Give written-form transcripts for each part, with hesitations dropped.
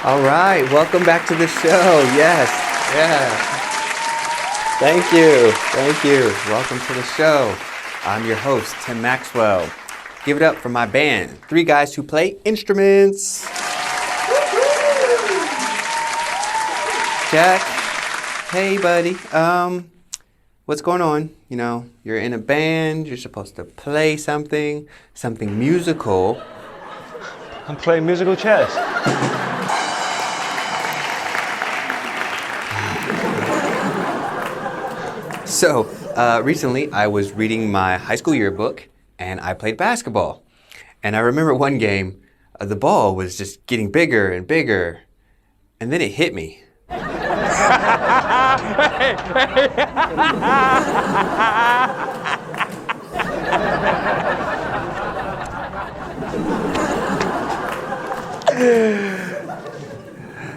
All right, welcome back to the show. Yes, yeah. Thank you. Welcome to the show. I'm your host, Tim Maxwell. Give it up for my band, three guys who play instruments. Jack, hey buddy. What's going on? You know, you're in a band, you're supposed to play something musical. I'm playing musical chairs. So, recently I was reading my high school yearbook and I played basketball. And I remember one game, the ball was just getting bigger and bigger, and then it hit me.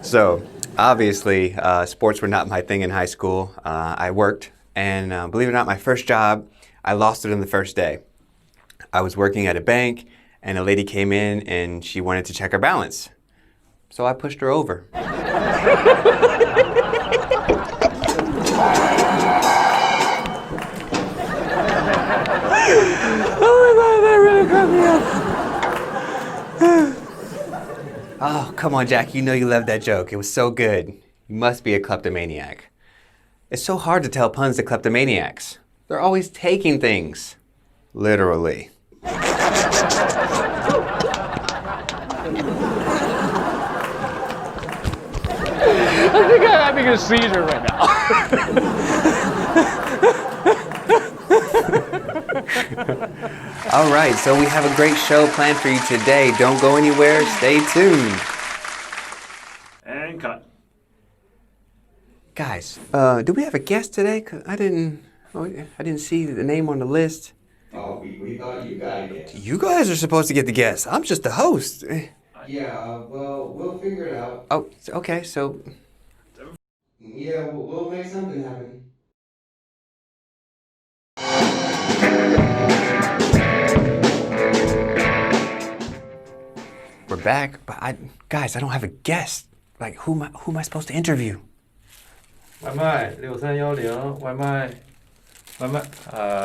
So, obviously, sports were not my thing in high school. I worked. And believe it or not, my first job, I lost it on the first day. I was working at a bank, and a lady came in, and she wanted to check her balance. So I pushed her over. Oh my God, that really cracked me up. Oh, come on, Jack. You know you loved that joke. It was so good. You must be a kleptomaniac. It's so hard to tell puns to kleptomaniacs. They're always taking things. Literally. I think I'm having a seizure right now. All right, so we have a great show planned for you today. Don't go anywhere. Stay tuned. And cut. Guys, do we have a guest today? 'Cause I didn't see the name on the list. Oh, we thought you got a guest. You guys are supposed to get the guest. I'm just the host. Yeah, well, we'll figure it out. Oh, okay, so... Yeah, we'll make something happen. We're back, but guys, I don't have a guest. Like, who am I supposed to interview? 外卖6310外卖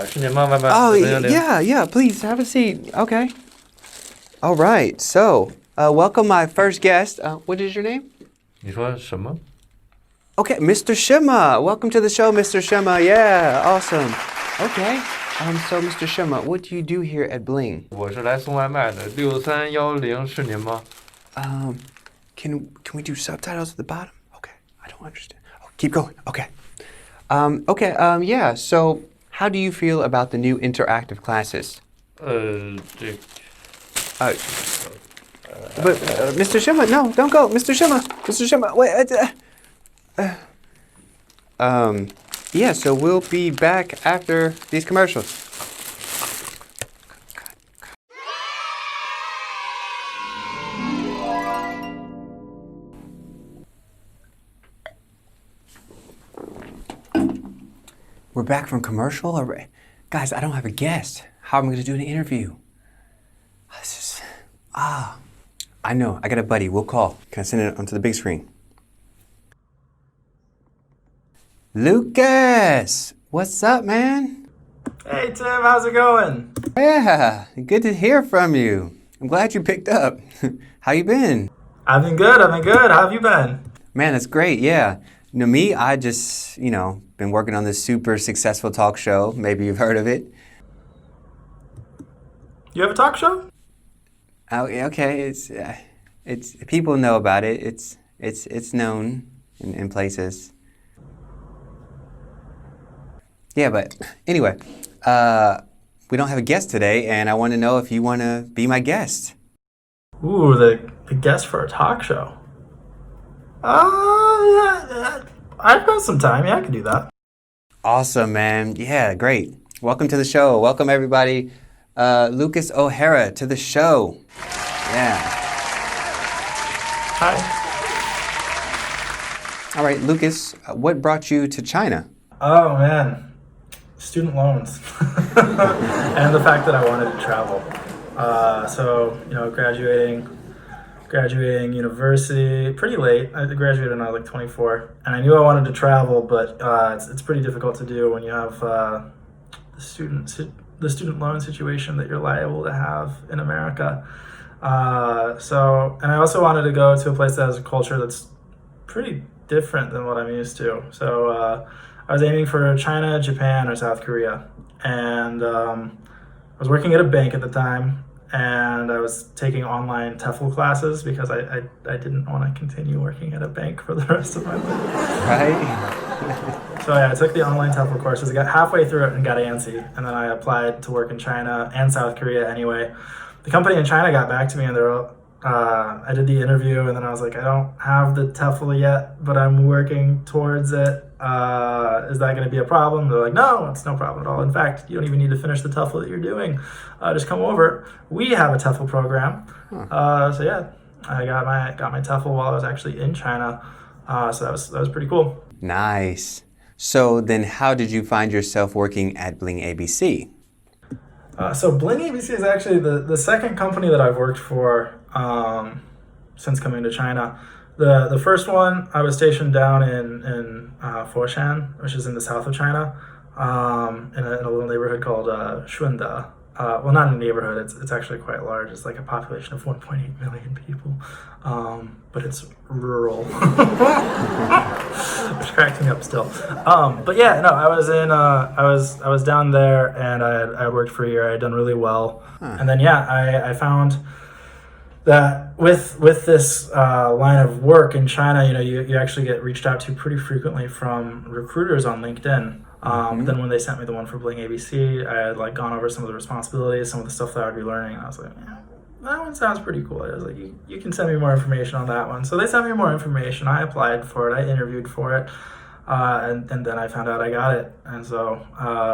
是您吗？外卖 Oh, 6310 yeah, please have a seat. Okay. All right, so welcome my first guest. What is your name? 你说什么？ Okay, Mr. Shima. Welcome to the show, Mr. Shima. Yeah, awesome. Okay. So Mr. Shima, what do you do here at Bling? 我是来送外卖的6310是您吗？ Can we do subtitles at the bottom? Okay, I don't understand. Oh, keep going. Okay. Yeah. So, how do you feel about the new interactive classes? But Mr. Shima, no, don't go, Mr. Shima. Mr. Shima, wait. Yeah. So we'll be back after these commercials. We're back from commercial already. Guys, I don't have a guest. How am I going to do an interview? I know. I got a buddy. We'll call. Can I send it onto the big screen? Lukas! What's up, man? Hey Tim, how's it going? Yeah, good to hear from you. I'm glad you picked up. How you been? I've been good. How have you been? Man, that's great, yeah. You know, me, I just, been working on this super successful talk show. Maybe you've heard of it. You have a talk show? Oh, okay, it's people know about it. It's known in places. Yeah, but anyway, we don't have a guest today, and I want to know if you want to be my guest. Ooh, the guest for a talk show. Yeah, I've got some time. Yeah, I can do that. Awesome, man. Yeah, great. Welcome to the show. Welcome, everybody. Lucas O'Hara to the show. Yeah. Hi. All right, Lucas, what brought you to China? Oh, man. Student loans. And the fact that I wanted to travel. Graduating university pretty late. I graduated when I was like 24, and I knew I wanted to travel, but it's pretty difficult to do when you have the student loan situation that you're liable to have in America. And I also wanted to go to a place that has a culture that's pretty different than what I'm used to. So I was aiming for China, Japan, or South Korea, and I was working at a bank at the time. And I was taking online TEFL classes because I didn't want to continue working at a bank for the rest of my life. Right? So yeah, I took the online TEFL courses. I got halfway through it and got antsy. And then I applied to work in China and South Korea anyway. The company in China got back to me and I did the interview, and then I was like, I don't have the TEFL yet, but I'm working towards it. Is that going to be a problem? They're like, no, it's no problem at all. In fact, you don't even need to finish the TEFL that you're doing. Just come over. We have a TEFL program. So yeah, I got my TEFL while I was actually in China. So that was pretty cool. Nice. So then how did you find yourself working at BlingABC? So BlingABC is actually the second company that I've worked for since coming to China. The first one, I was stationed down in Foshan, which is in the south of China, in a little neighborhood called Shunda. Well, not in a neighborhood, it's actually quite large. It's like a population of 1.8 million people, but it's rural. Which cracks me up still. But yeah, no, I was down there, and I had worked for a year. I had done really well. And then yeah, I found that with this line of work in China, you actually get reached out to pretty frequently from recruiters on LinkedIn. Then when they sent me the one for BlingABC, I had like gone over some of the responsibilities, some of the stuff that I would be learning, and I was like, yeah, that one sounds pretty cool. I was like, you can send me more information on that one. So they sent me more information. I applied for it. I interviewed for it. And then I found out I got it. And so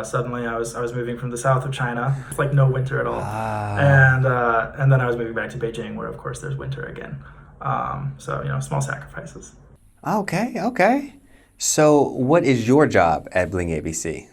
suddenly I was moving from the south of China. It's like no winter at all. And then I was moving back to Beijing, where of course there's winter again. So small sacrifices. Okay. So what is your job at BlingABC?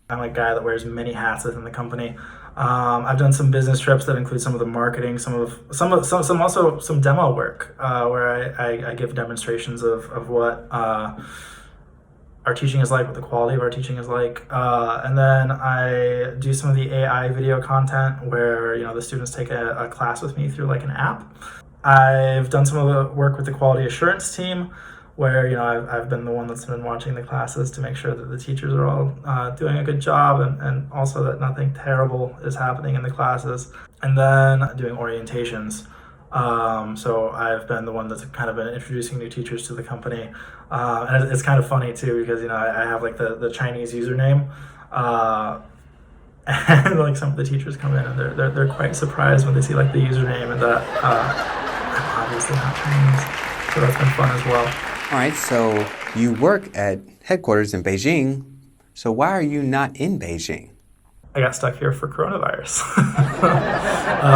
I'm a guy that wears many hats within the company. I've done some business trips that include some of the marketing, some also some demo work where I give demonstrations of what our teaching is like, what the quality of our teaching is like. And then I do some of the AI video content where, the students take a class with me through like an app. I've done some of the work with the quality assurance team where, I've been the one that's been watching the classes to make sure that the teachers are all doing a good job and also that nothing terrible is happening in the classes. And then doing orientations. So I've been the one that's kind of been introducing new teachers to the company. And it's kind of funny too, because, I have like the Chinese username, and like some of the teachers come in and they're quite surprised when they see like the username and that, I'm obviously not Chinese. So that's been fun as well. All right, so you work at headquarters in Beijing. So why are you not in Beijing? I got stuck here for coronavirus.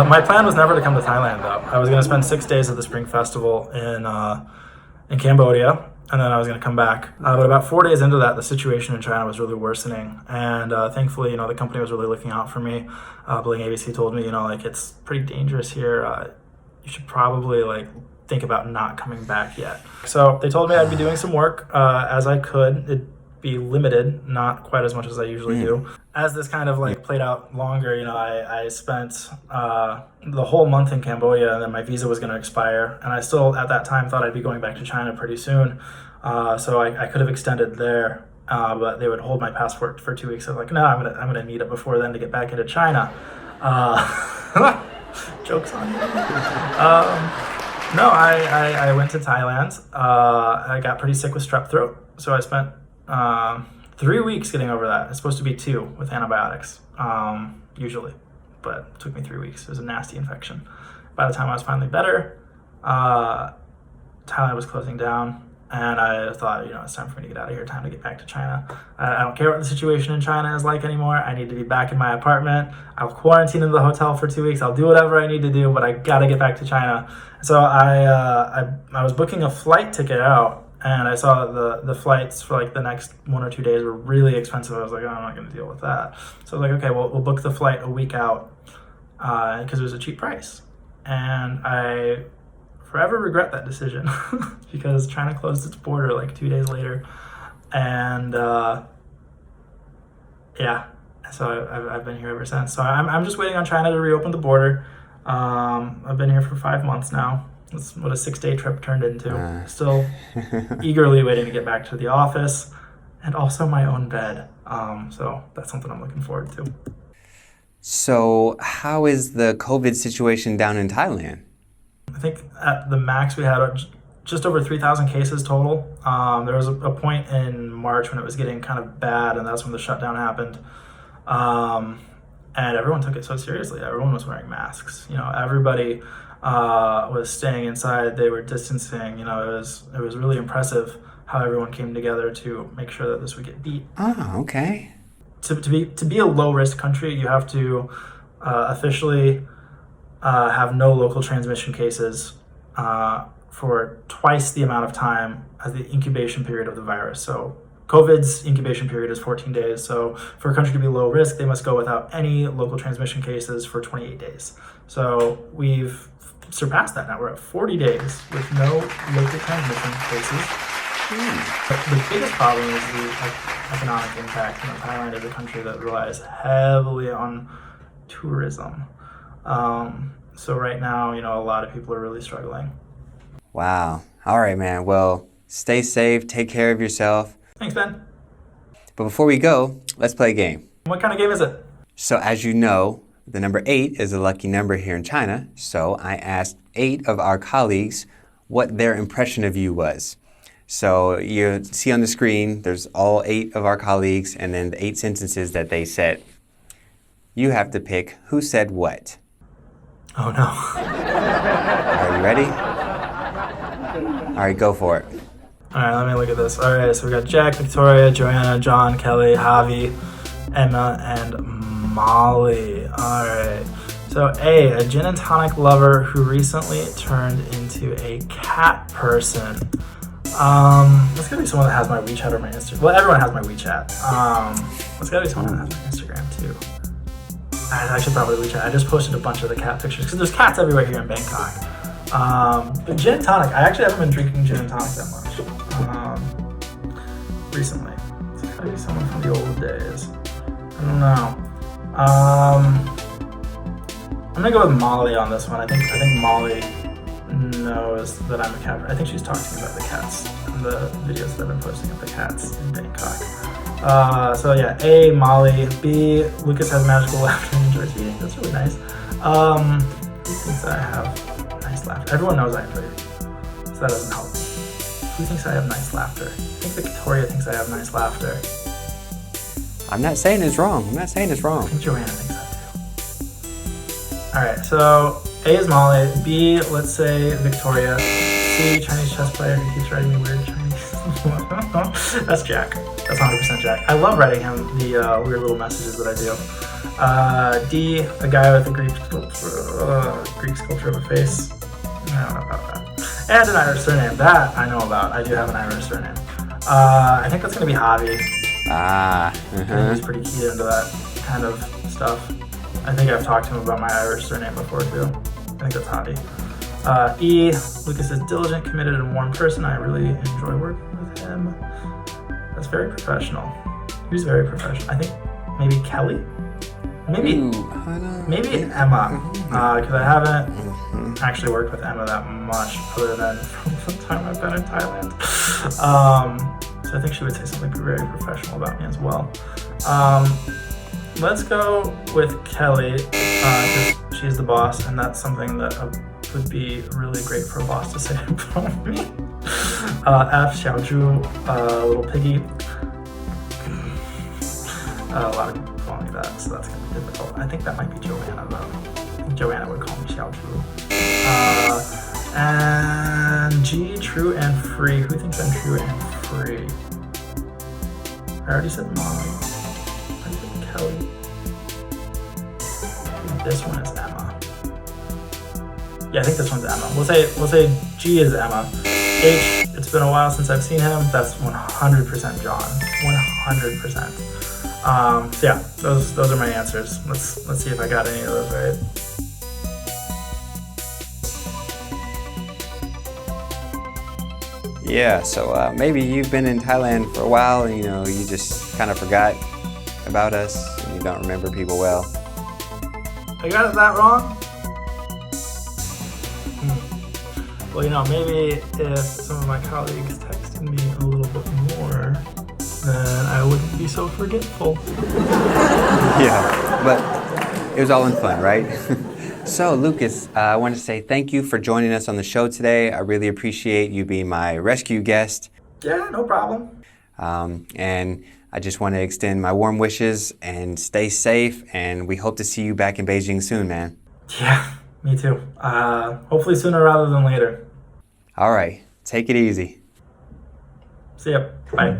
My plan was never to come to Thailand, though. I was going to spend 6 days at the Spring Festival in Cambodia, and then I was going to come back. But about 4 days into that, the situation in China was really worsening, and thankfully, the company was really looking out for me. BlingABC told me, it's pretty dangerous here. You should probably think about not coming back yet. So they told me I'd be doing some work as I could. It'd be limited, not quite as much as I usually do. As this kind of played out longer, I spent the whole month in Cambodia, and then my visa was going to expire, and I still at that time thought I'd be going back to China pretty soon. So I could have extended there, but they would hold my passport for 2 weeks. I was like, no, I'm gonna need it before then to get back into China. Joke's on you. No, I went to Thailand. I got pretty sick with strep throat, so I spent 3 weeks getting over that. It's supposed to be 2 with antibiotics, usually, but it took me 3 weeks. It was a nasty infection. By the time I was finally better, Thailand was closing down, And I thought, it's time for me to get out of here, time to get back to China. I don't care what the situation in China is like anymore. I need to be back in my apartment. I'll quarantine in the hotel for 2 weeks. I'll do whatever I need to do, but I gotta get back to China. So I was booking a flight ticket out, and I saw that the flights for like the next 1 or 2 days were really expensive. I was like, oh, I'm not gonna deal with that. So I was like, okay, well, we'll book the flight a week out because it was a cheap price. And I forever regret that decision because China closed its border like 2 days later. And so I've been here ever since. So I'm just waiting on China to reopen the border. I've been here for 5 months now. That's what a 6-day trip turned into. Still eagerly waiting to get back to the office and also my own bed. So that's something I'm looking forward to. So how is the COVID situation down in Thailand? I think at the max we had just over 3,000 cases total. There was a point in March when it was getting kind of bad, and that's when the shutdown happened. And everyone took it so seriously. Everyone was wearing masks. Everybody was staying inside. They were distancing. It was really impressive how everyone came together to make sure that this would get beat. Oh, okay. To be a low risk country, you have to officially have no local transmission cases for twice the amount of time as the incubation period of the virus. So COVID's incubation period is 14 days. So for a country to be low risk, they must go without any local transmission cases for 28 days. So we've surpassed that now. We're at 40 days with no local transmission cases. But the biggest problem is the economic impact. Thailand is a country that relies heavily on tourism. So right now, a lot of people are really struggling. Wow. All right, man. Well, stay safe. Take care of yourself. Thanks, Ben. But before we go, let's play a game. What kind of game is it? So as you know, the number 8 is a lucky number here in China. So I asked 8 of our colleagues what their impression of you was. So you see on the screen, there's all 8 of our colleagues and then the 8 sentences that they said. You have to pick who said what. Oh, no. Are you ready? All right, go for it. All right, let me look at this. All right, so we got Jack, Victoria, Joanna, John, Kelly, Javi, Emma, and Molly. All right. So A gin and tonic lover who recently turned into a cat person. That's gotta be someone that has my WeChat or my Instagram. Well, everyone has my WeChat. That's gotta be someone that has my Instagram too. I should probably WeChat. I just posted a bunch of the cat pictures because there's cats everywhere here in Bangkok. But gin and tonic, I actually haven't been drinking gin and tonic that much recently. It's gotta be someone from the old days. I don't know. I'm gonna go with Molly on this one. I think Molly knows that I'm a cat. I think she's talking about the cats and the videos that I've been posting of the cats in Bangkok. So yeah, A, Molly. B, Lukas has magical laughter and enjoys eating. That's really nice. Who thinks I have nice laughter? Everyone knows I enjoy eating, so that doesn't help. Who thinks I have nice laughter? I think Victoria thinks I have nice laughter. I'm not saying it's wrong. I'm not saying it's wrong. I think Joanna thinks that too. Alright, so A is Molly. B, let's say Victoria. C, Chinese chess player who keeps writing me weird Chinese. That's Jack. That's 100% Jack. I love writing him the weird little messages that I do. D, a guy with a Greek sculpture of a face. I don't know about that. And an Irish surname. That I know about. I do have an Irish surname. I think that's going to be Javi. He's pretty keyed into that kind of stuff. I think I've talked to him about my Irish surname before too. I think that's Javi. E, Lukas is diligent, committed, and warm person. I really enjoy working with him. That's very professional. Who's very professional? I think maybe Kelly? Maybe Emma. Because I haven't actually worked with Emma that much other than from the time I've been in Thailand. So I think she would say something very professional about me as well. Let's go with Kelly, because she's the boss, and that's something that would be really great for a boss to say about me. F, Xiaozhu, little piggy. A lot of people call me that, so that's going to be difficult. I think that might be Joanna, though. I think Joanna would call me Xiaozhu. And And G, true and free. Who thinks I'm true and free? I already said Molly. I already said Kelly. This one is Emma. Yeah, I think this one's Emma. We'll say G is Emma. H, it's been a while since I've seen him. That's 100% John. 100%. So yeah, those are my answers. Let's see if I got any of those right. Yeah, so maybe you've been in Thailand for a while and you just kind of forgot about us and you don't remember people well. I got it that wrong? Well, maybe if some of my colleagues texted me a little bit more, then I wouldn't be so forgetful. Yeah, but it was all in fun, right? So, Lukas, I want to say thank you for joining us on the show today. I really appreciate you being my rescue guest. Yeah, no problem. And I just want to extend my warm wishes and stay safe, and we hope to see you back in Beijing soon, man. Yeah, me too. Hopefully sooner rather than later. All right, take it easy. See ya. Bye.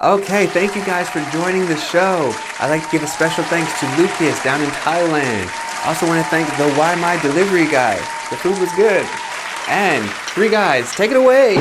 Okay, thank you guys for joining the show. I'd like to give a special thanks to Lukas down in Thailand. I also want to thank the Why My delivery guy. The food was good. And 3 guys, take it away.